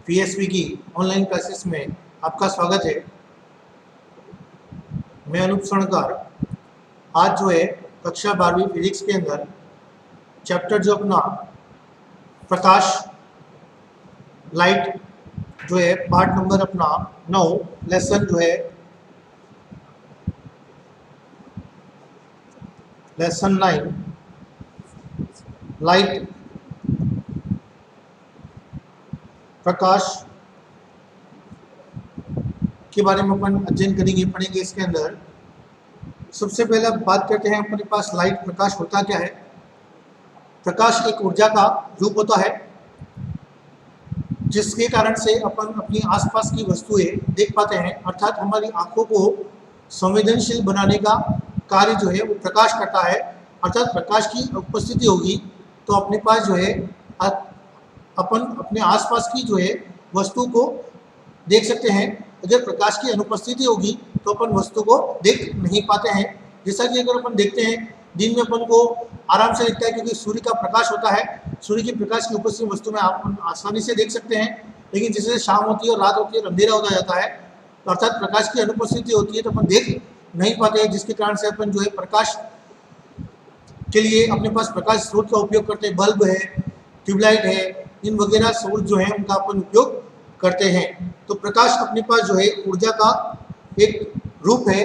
PSV की online classes में आपका स्वागत है। मैं अनूप स्वर्णकार। आज जो है कक्षा 12वीं फिजिक्स के अंदर चैप्टर जो अपना प्रकाश लाइट जो है पार्ट नंबर अपना 9 लेसन जो है लेसन 9 लाइट प्रकाश के बारे में अपन अध्ययन करेंगे, पढ़ेंगे। इसके अंदर सबसे पहले बात करते हैं अपने पास लाइट प्रकाश होता क्या है। प्रकाश एक ऊर्जा का रूप होता है जिसके कारण से अपन अपनी आसपास की वस्तुएं देख पाते हैं, अर्थात हमारी आंखों को संवेदनशील बनाने का कार्य जो है वो प्रकाश करता है। अर्थात प्रकाश की उपस्थिति होगी तो अपने पास जो है अपन अपने आसपास की जो है वस्तु को देख सकते हैं। अगर प्रकाश की अनुपस्थिति होगी तो अपन वस्तु को देख नहीं पाते हैं। जैसा कि अगर अपन देखते हैं दिन में अपन को आराम से दिखता है क्योंकि सूर्य का प्रकाश होता है। सूर्य के प्रकाश की उपस्थिति वस्तु में आप आसानी से देख सकते हैं, लेकिन जैसे शाम होती है और रात होती है अंधेरा होता जाता है, तो अर्थात प्रकाश की अनुपस्थिति होती है तो अपन देख नहीं पाते हैं, जिसके कारण से अपन जो है प्रकाश के लिए अपने पास प्रकाश स्रोत का उपयोग करते हैं। बल्ब है, ट्यूबलाइट है, इन वगैरह स्रोत जो है उनका अपन उपयोग करते हैं। तो प्रकाश अपने पास जो है ऊर्जा का एक रूप है।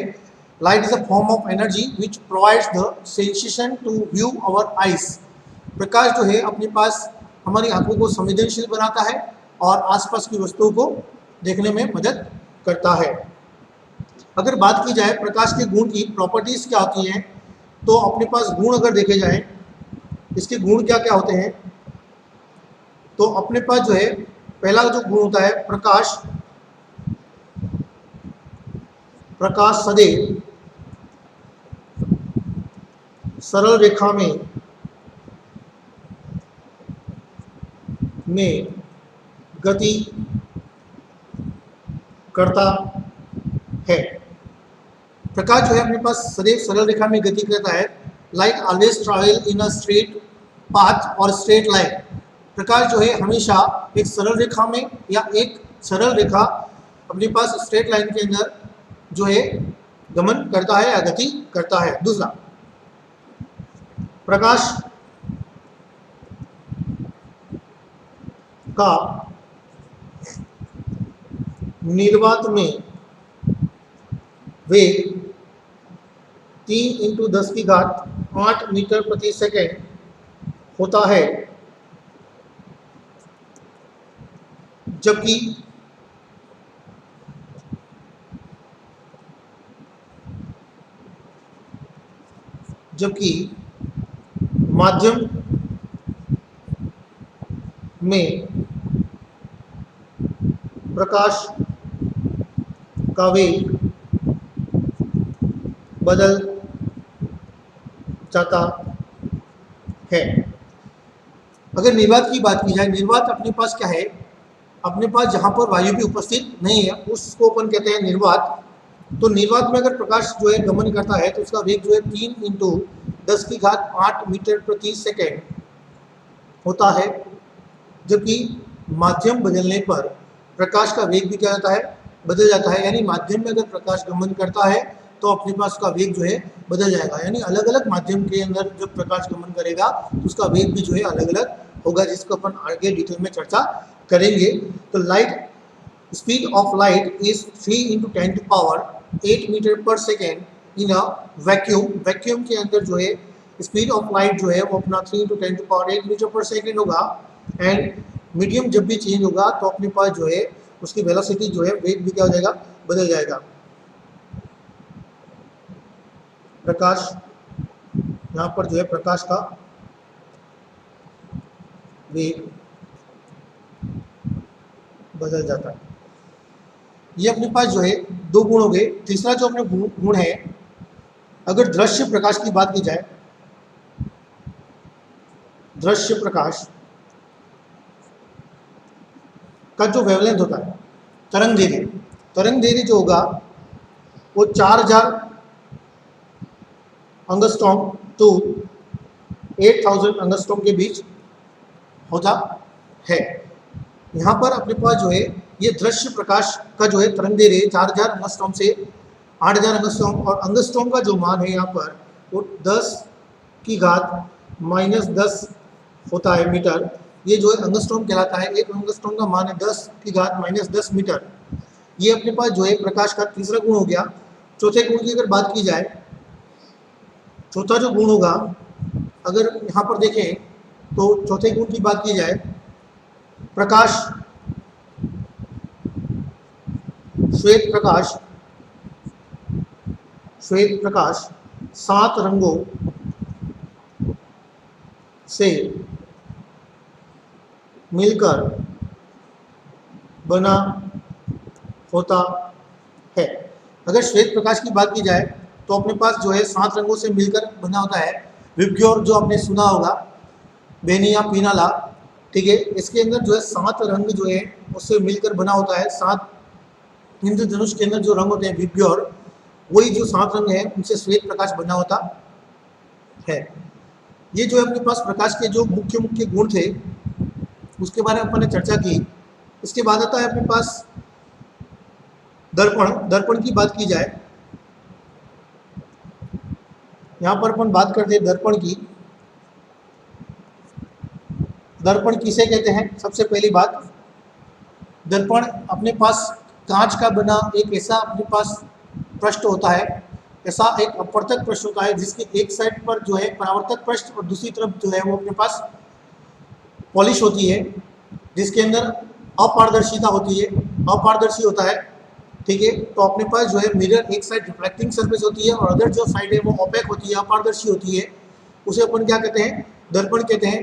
Light is a form of energy which provides the sensation to view our eyes. प्रकाश जो है अपने पास हमारी आंखों को संवेदनशील बनाता है और आसपास की वस्तुओं को देखने में मदद करता है। अगर बात की जाए प्रकाश के गुण की, प्रॉपर्टीज क्या होती हैं, तो अपने पास गुण अगर देखे जाए इसके गुण क्या क्या होते हैं, तो अपने पास जो है पहला जो गुण होता है प्रकाश सदैव सरल रेखा में गति करता है। प्रकाश जो है अपने पास सदैव सरल रेखा में गति करता है। Light always travel in a straight path और स्ट्रेट लाइन। प्रकाश जो है हमेशा एक सरल रेखा में या एक सरल रेखा अपने पास स्ट्रेट लाइन के अंदर जो है गमन करता है या गति करता है। दूसरा, प्रकाश का निर्वात में वेग 3 × 10⁸ मीटर प्रति सेकेंड होता है, जबकि माध्यम में प्रकाश का वेग बदल जाता है। अगर निर्वात की बात की जाए, निर्वात अपने पास क्या है, अपने पास जहाँ पर वायु भी उपस्थित नहीं है उसको अपन कहते हैं निर्वात। तो निर्वात में अगर प्रकाश जो है गमन करता है तो उसका वेग जो है 3 × 10⁸ मीटर प्रति सेकेंड होता है, जबकि माध्यम बदलने पर प्रकाश का वेग भी क्या होता है, बदल जाता है। यानी माध्यम में अगर प्रकाश गमन करता है तो अपने पास उसका वेग जो है बदल जाएगा। यानी अलग अलग माध्यम के अंदर जब प्रकाश गमन करेगा तो उसका वेग भी जो है अलग अलग होगा, जिसको अपन आगे डिटेल में चर्चा करेंगे। तो light speed of light is 3 × 10⁸ metre per second in a vacuum. Vacuum के अंदर जो है स्पीड ऑफ लाइट जो है वो अपना 3 × 10⁸ मीटर पर सेकेंड होगा। एंड मीडियम जब भी चेंज होगा तो अपने पास जो है उसकी वेलोसिटी जो है वेग भी क्या हो जाएगा, बदल जाएगा। प्रकाश यहाँ पर जो है प्रकाश का वेग बदल जाता है। ये अपने पास जो है दो गुण हो गए। तीसरा जो अपने गुण है, अगर दृश्य प्रकाश की बात की जाए, दृश्य प्रकाश का जो वेवलेंथ होता है, तरंग दैर्घ्य जो होगा वो 4000 एंगस्ट्रॉम टू 8000 एंगस्ट्रॉम के बीच होता है। यहाँ पर अपने पास जो है ये दृश्य प्रकाश का जो है तरंग दैर्घ्य 4000 एंगस्ट्रॉम से 8000 एंगस्ट्रॉम, और एंगस्ट्रॉम का जो मान है यहाँ पर वो 10 की घात -10 होता है मीटर। ये जो है एंगस्ट्रॉम कहलाता है। एक एंगस्ट्रॉम का मान है 10 की घात -10 मीटर। ये अपने पास जो है प्रकाश का तीसरा गुण हो गया। चौथे गुण की अगर बात की जाए, चौथा जो गुण होगा, अगर यहाँ पर देखें तो चौथे गुण की बात की जाए, प्रकाश, श्वेत प्रकाश, श्वेत प्रकाश 7 रंगों से मिलकर बना होता है। अगर श्वेत प्रकाश की बात की जाए तो अपने पास जो है 7 रंगों से मिलकर बना होता है। विबग्योर जो आपने सुना होगा, बेनिया पीनाला, ठीक है, इसके अंदर जो है 7 रंग जो है उससे मिलकर बना होता है। 7 इंद्रधनुष के अंदर जो रंग होते हैं विबग्योर, वही जो 7 रंग हैं उनसे श्वेत प्रकाश बना होता है। ये जो है अपने पास प्रकाश के जो मुख्य मुख्य गुण थे उसके बारे में अपन ने चर्चा की। इसके बाद आता है अपने पास दर्पण। दर्पण की बात की जाए, यहाँ पर अपन बात करते हैं दर्पण की। दर्पण किसे कहते हैं? सबसे पहली बात, दर्पण अपने पास कांच का बना एक ऐसा अपने पास पृष्ठ होता है, ऐसा एक अपवर्तक पृष्ठ होता है जिसके एक साइड पर जो है परावर्तक पृष्ठ और दूसरी तरफ जो है वो अपने पास पॉलिश होती है, जिसके अंदर अपारदर्शिता होती है, अपारदर्शी होता है, ठीक है। तो अपने पास जो है मिरर एक साइड रिफ्लेक्टिंग सरफेस होती है और अदर जो साइड है वो ओपेक होती है, अपारदर्शी होती है। उसे अपन क्या कहते हैं? दर्पण कहते हैं।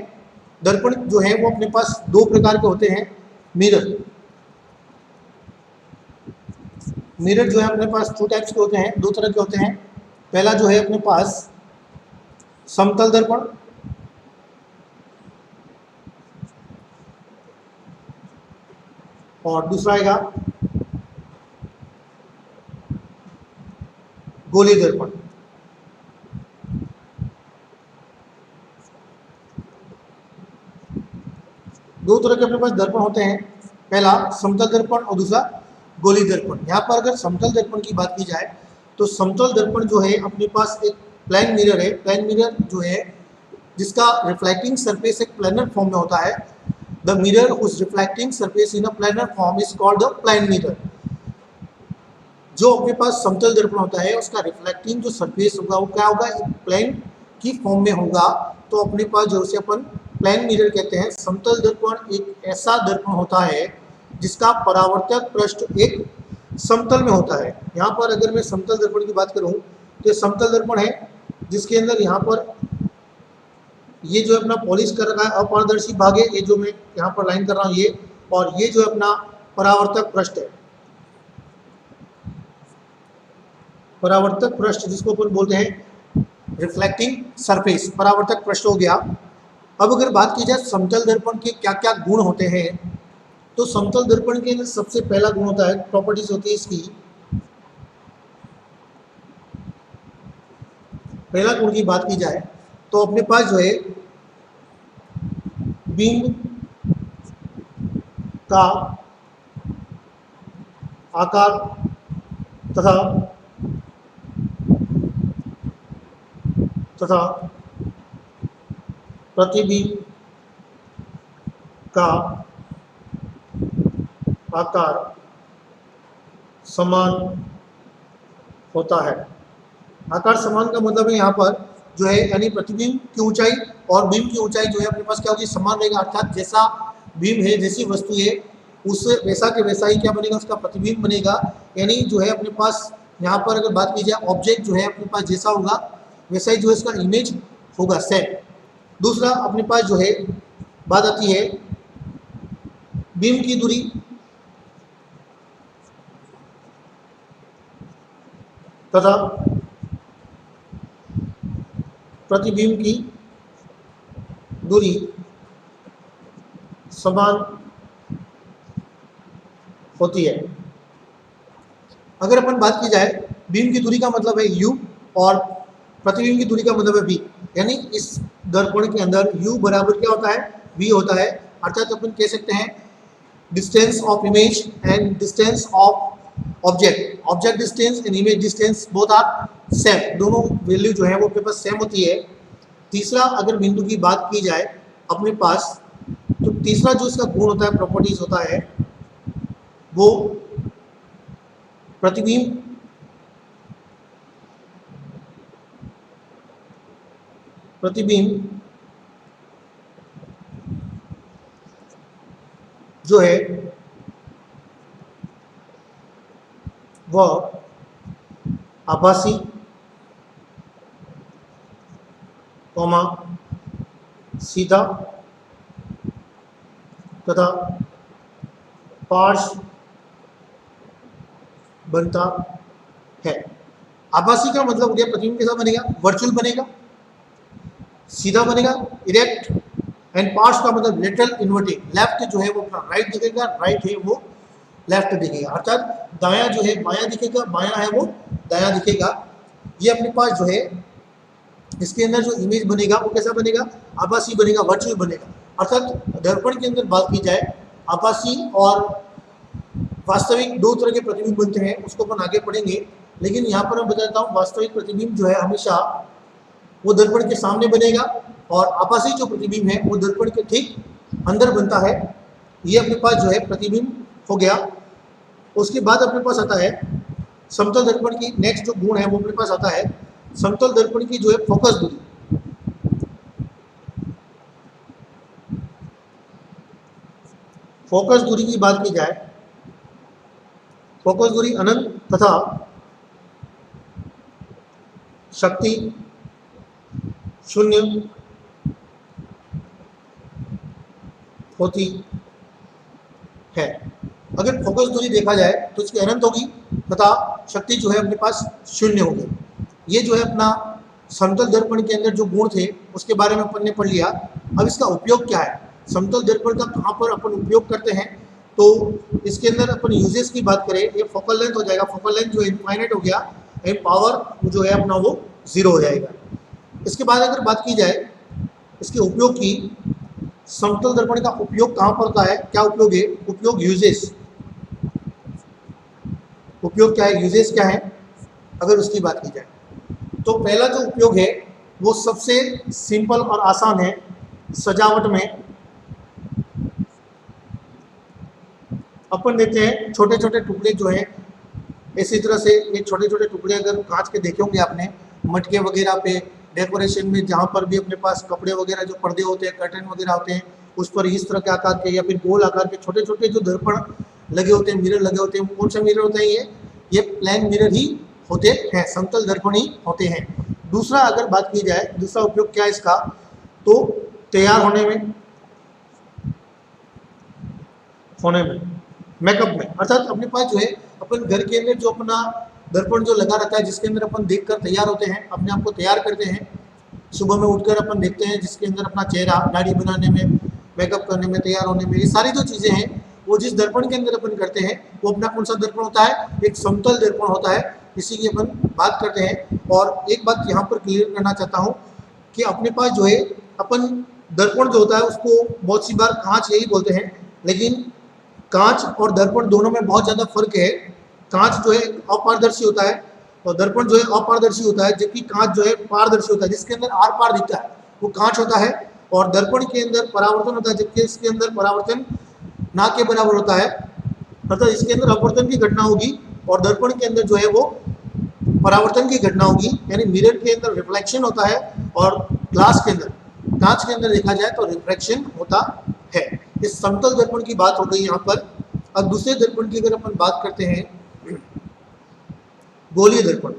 दर्पण जो है वो अपने पास 2 प्रकार के होते हैं। मिरर, मिरर जो है अपने पास 2 टाइप्स के होते हैं, 2 तरह के होते हैं। पहला जो है अपने पास समतल दर्पण, और दूसरा आएगा गोली दर्पण। दो तरह के अपने पास दर्पण होते हैं, पहला समतल दर्पण और दूसरा गोली दर्पण। यहाँ पर अगर समतल दर्पण की बात की जाए तो समतल दर्पण जो है अपने पास एक प्लेन मिरर है। प्लेन मिरर जो है जिसका रिफ्लेक्टिंग सरफेस एक प्लेनर फॉर्म में होता है। The mirror whose reflecting surface in a planar form is called the plane mirror. जो अपने पास समतल दर्पण होता है उसका रिफ्लेक्टिंग जो सरफेस होगा वो क्या होगा? एक प्लेन की फॉर्म में होगा, तो अपने पास जो उसे अपन प्लेन मिरर कहते हैं। समतल दर्पण एक ऐसा दर्पण होता है जिसका परावर्तक पृष्ठ एक समतल में होता है। यहाँ पर अगर मैं समतल दर्पण की बात करूँ तो समतल दर्पण है जिसके अंदर यहाँ पर ये जो अपना पॉलिश कर रखा है अपारदर्शी भाग है, ये जो मैं यहाँ पर लाइन कर रहा हूँ ये, और ये जो अपना परावर्तक पृष्ठ है, परावर्तक पृष्ठ जिसको अपन बोलते हैं रिफ्लेक्टिंग सरफेस, परावर्तक पृष्ठ हो गया। अब अगर बात की जाए समतल दर्पण के क्या क्या गुण होते हैं, तो समतल दर्पण के अंदर सबसे पहला गुण होता है, प्रॉपर्टीज होती है इसकी। पहला गुण की बात की जाए तो अपने पास जो है बीम का आकार तथा प्रतिबिंब का आकार समान होता है। आकार समान का मतलब है यहाँ पर जो है यानी प्रतिबिंब की ऊंचाई और बीम की ऊंचाई जो है अपने पास क्या होगी? समान रहेगा। अर्थात जैसा बीम है, जैसी वस्तु है, उस वैसा के वैसा ही क्या बनेगा? उसका प्रतिबिंब बनेगा। यानी जो है अपने पास यहाँ पर अगर बात की जाए ऑब्जेक्ट जो है अपने पास जैसा होगा वैसा ही जो है इसका इमेज होगा, सेम। दूसरा अपने पास जो है बात आती है बीम की दूरी तथा प्रतिबिंब की दूरी समान होती है। अगर अपन बात की जाए बीम की दूरी का मतलब है u और प्रतिबिंब की दूरी का मतलब है v, यानी इस दर्पण के अंदर u बराबर क्या होता है? v होता है। अर्थात अपन कह सकते हैं distance of image and distance of object distance and image distance both are same, दोनों वैल्यू जो है वो अपने पास सेम होती है। तीसरा अगर बिंदु की बात की जाए अपने पास, तो तीसरा जो इसका गुण होता है, प्रॉपर्टीज होता है, वो प्रतिबिंब जो है वह आभासी कॉमा सीधा तथा पार्श्व बनता है। आभासी का मतलब हो गया प्रतिबिंब कैसा बनेगा, वर्चुअल बनेगा, सीधा बनेगा इरेक्ट, एंड पार्श्व का मतलब लेटरल इन्वर्टिंग, लेफ्ट जो है वो अपना राइट दिखेगा, राइट है वो लेफ्ट दिखेगा, अर्थात दायां जो है बायां दिखेगा, बायां है वो दायां दिखेगा। ये अपने पास जो है इसके अंदर जो इमेज बनेगा वो कैसा बनेगा, आभासी बनेगा, वर्चुअल बनेगा। अर्थात दर्पण के अंदर बात की जाए आभासी और वास्तविक दो तरह के प्रतिबिंब बनते हैं, उसको अपन आगे पढ़ेंगे, लेकिन यहाँ पर मैं बताता हूँ वास्तविक प्रतिबिंब जो है हमेशा वो दर्पण के सामने बनेगा और आभासी जो प्रतिबिंब है वो दर्पण के ठीक अंदर बनता है। ये अपने पास जो है प्रतिबिंब हो गया। उसके बाद अपने पास आता है समतल दर्पण की नेक्स्ट जो गुण है वो अपने पास आता है समतल दर्पण की जो है फोकस दूरी। फोकस दूरी की बात की जाए, फोकस दूरी अनंत तथा शक्ति शून्य होती है। अगर फोकस दूरी देखा जाए तो इसकी अनंत होगी तथा शक्ति जो है अपने पास शून्य होगी। ये जो है अपना समतल दर्पण के अंदर जो गुण थे उसके बारे में अपन ने पढ़ लिया। अब इसका उपयोग क्या है, समतल दर्पण का कहाँ पर अपन उपयोग करते हैं, तो इसके अंदर अपन यूजेस की बात करें, ये फोकल लेंथ हो जाएगा, फोकल लेंथ जो इनफाइनाइट हो गया एंड पावर जो है अपना वो 0 हो जाएगा। इसके बाद अगर बात की जाए इसके उपयोग की, समतल दर्पण का उपयोग कहाँ पर होता है, क्या उपयोग है, उपयोग यूजेस, उपयोग क्या है, यूजेस क्या है, अगर उसकी बात की जाए तो पहला जो उपयोग है वो सबसे सिंपल और आसान है। सजावट में अपन देते हैं छोटे छोटे टुकड़े जो हैं, इसी तरह से ये छोटे छोटे टुकड़े अगर कांच के देखे होंगे आपने मटके वगैरह पे, डेकोरेशन में जहाँ पर भी अपने पास कपड़े वगैरह जो पर्दे होते हैं, कर्टन वगैरह होते हैं, उस पर इस तरह के आकार के या फिर गोल आकार के छोटे छोटे जो दर्पण लगे होते हैं, मिरर लगे होते हैं, कौन सा मिरर होता है, ये प्लेन मिरर ही होते हैं, समतल दर्पण ही होते हैं। दूसरा अगर बात की जाए दूसरा उपयोग क्या है इसका, तो तैयार होने में मेकअप में, अर्थात अपने पास जो है अपन घर के अंदर जो अपना दर्पण जो लगा रहता है जिसके अंदर अपन देखकर तैयार होते हैं, अपने आप को तैयार करते हैं, सुबह में उठकर अपन देखते हैं जिसके अंदर अपना चेहरा दाढ़ी बनाने में, मेकअप करने में, तैयार होने में, ये सारी जो चीज़ें हैं वो जिस दर्पण के अंदर अपन करते हैं वो अपना कौन सा दर्पण होता है, एक समतल दर्पण होता है, इसी की अपन बात करते हैं। और एक बात यहाँ पर क्लियर करना चाहता हूँ कि अपने पास जो है अपन दर्पण जो होता है उसको बहुत सी बार कांच यही बोलते हैं, लेकिन कांच और दर्पण दोनों में बहुत ज़्यादा फर्क है। कांच जो है अपारदर्शी होता है और दर्पण जो है अपारदर्शी होता है, जबकि कांच जो है पारदर्शी होता है, जिसके अंदर आर पार दिखता है वो कांच होता है, और दर्पण के अंदर परावर्तन होता है जबकि इसके अंदर परावर्तन ना के बराबर होता है, अर्थात इसके अंदर अपवर्तन की घटना होगी और दर्पण के अंदर जो है वो परावर्तन की घटना होगी, यानी मिरर के अंदर रिफ्लेक्शन होता है और ग्लास के अंदर, कांच के अंदर देखा जाए तो रिफ्रैक्शन होता है। इस समतल दर्पण की बात हो गई यहाँ पर। अब दूसरे दर्पण की अगर अपन बात करते हैं, गोलीय दर्पण।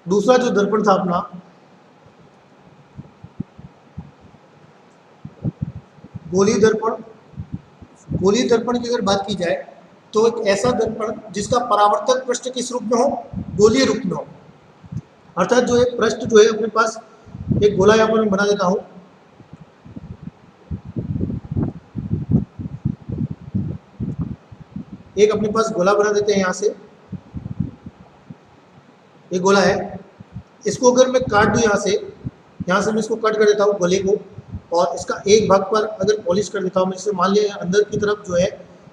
दूसरा जो दर्पण था अपना गोलीय दर्पण। गोलीय दर्पण की अगर बात की जाए तो एक ऐसा दर्पण जिसका परावर्तक पृष्ठ किस रूप में हो, गोलीय रूप में हो, अर्थात जो एक पृष्ठ जो है अपने पास एक गोला यहाँ पर मैं बना देता हूं, एक अपने पास गोला बना देते हैं, यहाँ से एक गोला है, इसको अगर मैं काट दूं यहाँ से यहाँ से मैं इसको कट कर देता हूँ गोले को, और इसका एक भाग पर अगर पॉलिश कर देता हूँ मैं, जैसे मान लिया अंदर की तरफ जो है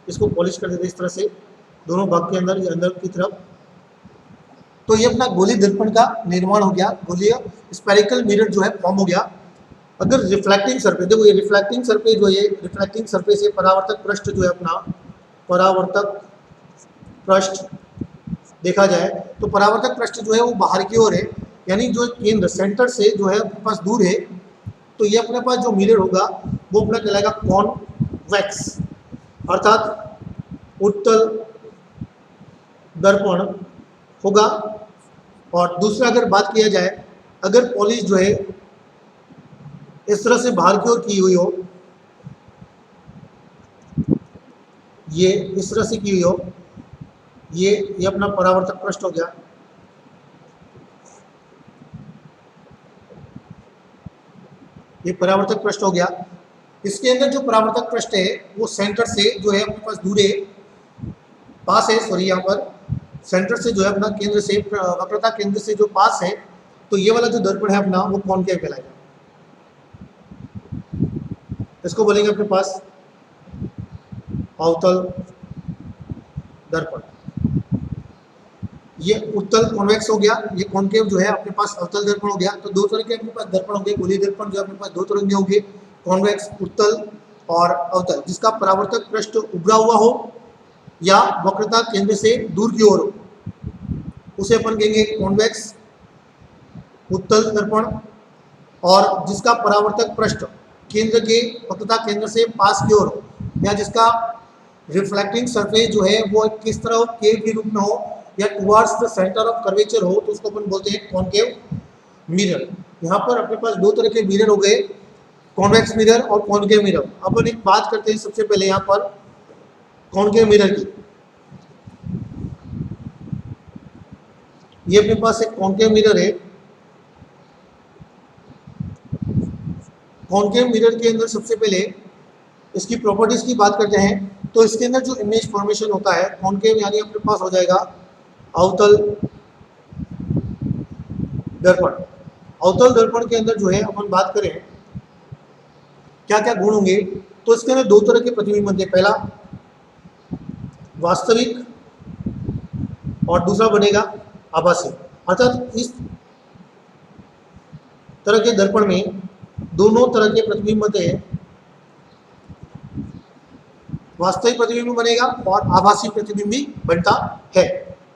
इसको पॉलिश कर देते इस तरह से, दोनों भाग के अंदर, अंदर की तरफ, तो ये अपना गोलीय दर्पण का निर्माण हो गया, गोलीय स्फेरिकल मिरर जो है फॉर्म हो गया। अगर रिफ्लेक्टिंग सरफेस, देखो ये रिफ्लेक्टिंग सरफेस जो है, रिफ्लेक्टिंग सरफेस है, परावर्तक पृष्ठ जो है अपना, परावर्तक पृष्ठ देखा जाए तो परावर्तक पृष्ठ जो है वो बाहर की ओर है, यानी जो केंद्र सेंटर से जो है अपने पास दूर है, तो ये अपने पास जो मिरर होगा वो अपना कहलाएगा कॉन्वेक्स, अर्थात उत्तल दर्पण होगा। और दूसरा अगर बात किया जाए, अगर पॉलिश जो है इस तरह से बाहर की ओर की हुई हो, ये इस तरह से की हुई हो, ये अपना परावर्तक पृष्ठ हो गया, ये परावर्तक पृष्ठ हो गया। इसके अंदर जो परावर्तक पृष्ठ है वो सेंटर से जो है अपने पास दूर है, पास है, सॉरी यहाँ पर सेंटर से जो है अपना केंद्र से, वक्रता केंद्र से जो पास है, तो ये वाला जो दर्पण है अपना वो कॉनकेव कहलाएगा। इसको बोलेंगे अपने पास अवतल दर्पण। ये उत्तल कॉन्वेक्स हो गया, ये कॉनकेव जो है अपने पास अवतल दर्पण हो गया। तो दो तरह के अपने पास दर्पण होंगे, गोलीय दर्पण जो अपने पास दो तरह के होंगे, कॉन्वेक्स उत्तल और अवतल, जिसका परावर्तक पृष्ठ उभरा हुआ हो या वक्रता केंद्र से दूर की ओर हो, उसे अपन कहेंगे कॉन्वेक्स उत्तल दर्पण। और जिसका परावर्तक पृष्ठ केंद्र के, वक्रता केंद्र से पास की ओर हो, या जिसका रिफ्लेक्टिंग सरफेस जो है वो किस तरह हो, केव के रूप में हो या towards the centre of curvature हो, तो उसको अपन बोलते हैं कॉनकेव मिरर। यहाँ पर अपने पास दो तरह के मिरर हो गए, कॉन्वेक्स मिरर और कॉनकेव मिरर। अपन एक बात करते हैं सबसे पहले यहाँ पर कॉनकेव मिरर की। ये अपने पास एक कॉनकेव मिरर है। कॉनकेव मिरर के अंदर सबसे पहले इसकी प्रॉपर्टीज की बात करते हैं, तो इसके अंदर जो इमेज फॉर्मेशन होता है कॉनकेव, यानी अपने पास हो जाएगा अवतल दर्पण। अवतल दर्पण के अंदर जो है अपन बात करें क्या क्या गुण होंगे, तो इसके अंदर दो तरह के प्रतिबिंब बनते हैं, पहला वास्तविक और दूसरा बनेगा आभासी। अर्थात इस तरह के दर्पण में दोनों तरह के प्रतिबिंब बनते हैं, वास्तविक प्रतिबिंब बनेगा और आभासी प्रतिबिंब भी बनता है।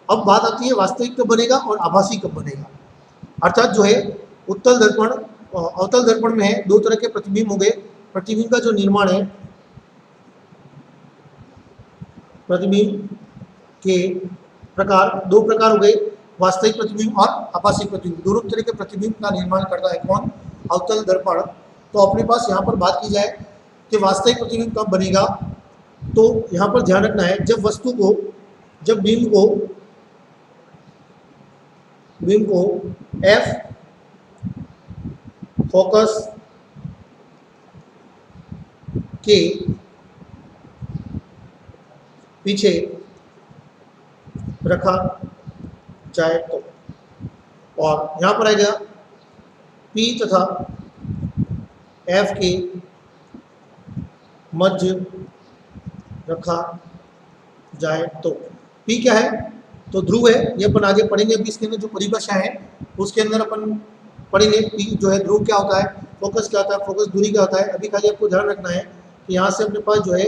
अब बात आती है वास्तविक कब बनेगा और आभासी कब बनेगा। अर्थात जो है उत्तल दर्पण, अवतल दर्पण में है दो तरह के प्रतिबिंब हो गए। प्रतिबिंब का जो निर्माण है, प्रतिबिंब के प्रकार दो प्रकार हो गए, वास्तविक प्रतिबिंब और आभासी प्रतिबिंब। दोनों तरह के प्रतिबिंब का निर्माण करता है कौन, अवतल दर्पण। तो अपने पास यहाँ पर बात की जाए कि वास्तविक प्रतिबिंब कब बनेगा, तो यहाँ पर ध्यान रखना है, जब वस्तु को, जब बिंब को एफ फोकस के पीछे रखा जाए तो, और यहाँ पर आएगा पी तथा एफ के मध्य रखा जाए तो। पी क्या है, तो ध्रुव है, ये अपन आगे पढ़ेंगे। अभी इसके अंदर जो परिभाषा है उसके अंदर अपन पढ़ेंगे पी जो है ध्रुव क्या होता है, फोकस क्या होता है, फोकस दूरी क्या होता है। अभी खाली आपको ध्यान रखना है कि यहाँ से अपने पास जो है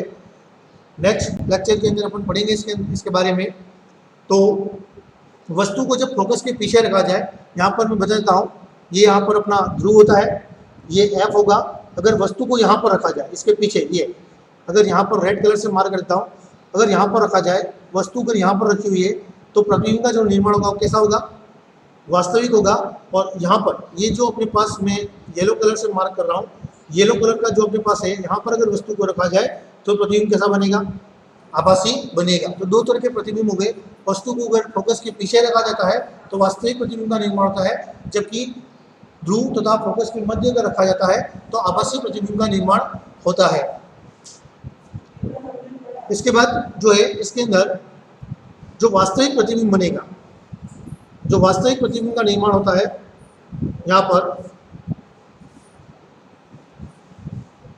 नेक्स्ट लेक्चर के अंदर अपन पढ़ेंगे इसके बारे में। तो वस्तु को जब फोकस के पीछे रखा जाए, यहाँ पर मैं बता देता हूँ, ये यहाँ पर अपना ध्रुव होता है, ये एफ होगा। अगर वस्तु को यहाँ पर रखा जाए, इसके पीछे, ये अगर यहाँ पर रेड कलर से मार्क करता हूँ, अगर यहाँ पर रखा जाए, वस्तु अगर यहाँ पर रखी हुई है, तो प्रतिबिंब का जो निर्माण होगा वो कैसा होगा, वास्तविक होगा। और यहाँ पर ये जो अपने पास मैं येलो कलर से मार्क कर रहा हूँ, येलो कलर का जो अपने पास है, यहाँ पर अगर वस्तु को रखा जाए तो प्रतिबिंब कैसा बनेगा, आभासी बनेगा। तो दो तरह के प्रतिबिंब हो गए। वस्तु को अगर फोकस के पीछे रखा जाता है तो वास्तविक प्रतिबिंब का निर्माण होता है, जबकि ध्रुव तथा फोकस के मध्य अगर रखा जाता है तो आभासी प्रतिबिंब का निर्माण होता है। इसके बाद जो है इसके अंदर जो वास्तविक प्रतिबिंब बनेगा, जो वास्तविक प्रतिबिंब का निर्माण होता है, यहाँ पर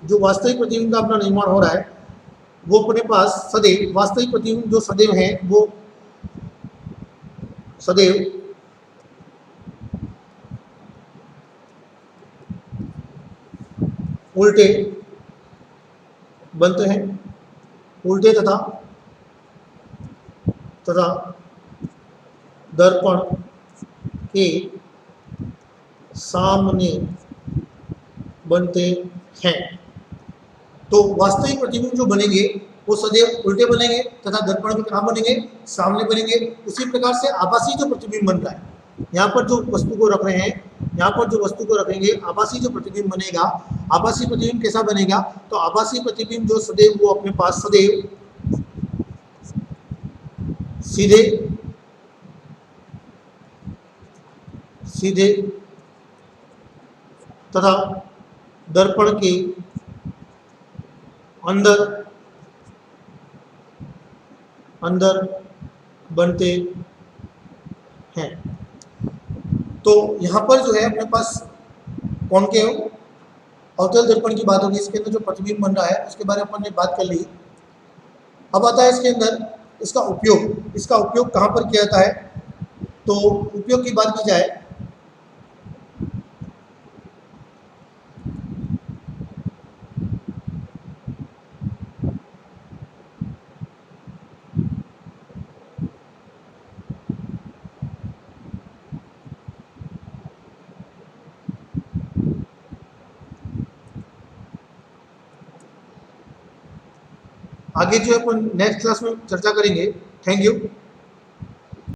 जो वास्तविक प्रतिबिंब का अपना निर्माण हो रहा है वो अपने पास सदैव वास्तविक प्रतिबिंब जो सदैव है वो सदैव उल्टे बनते हैं, उल्टे तथा दर्पण के सामने बनते हैं। तो वास्तविक प्रतिबिंब जो बनेंगे वो सदैव उल्टे बनेंगे तथा दर्पण के कहाँ बनेंगे, सामने बनेंगे। उसी प्रकार से आभासी जो प्रतिबिंब बन रहा है, यहाँ पर जो वस्तु को रख रहे हैं, यहाँ पर जो वस्तु को रखेंगे, आभासी जो प्रतिबिंब बनेगा, आभासी प्रतिबिंब कैसा बनेगा, तो आभासी प्रतिबिंब जो सदैव वो अपने पास सदैव सीधे सीधे तथा दर्पण के अंदर अंदर बनते हैं। तो यहाँ पर जो है अपने पास कॉनकेव अवतल दर्पण की बात होगी, इसके अंदर जो प्रतिबिंब बन रहा है उसके बारे में अपन ने बात कर ली। अब आता है इसके अंदर इसका उपयोग, इसका उपयोग कहाँ पर किया जाता है, तो उपयोग की बात की जाए आगे जो अपन नेक्स्ट क्लास में चर्चा करेंगे। Thank you.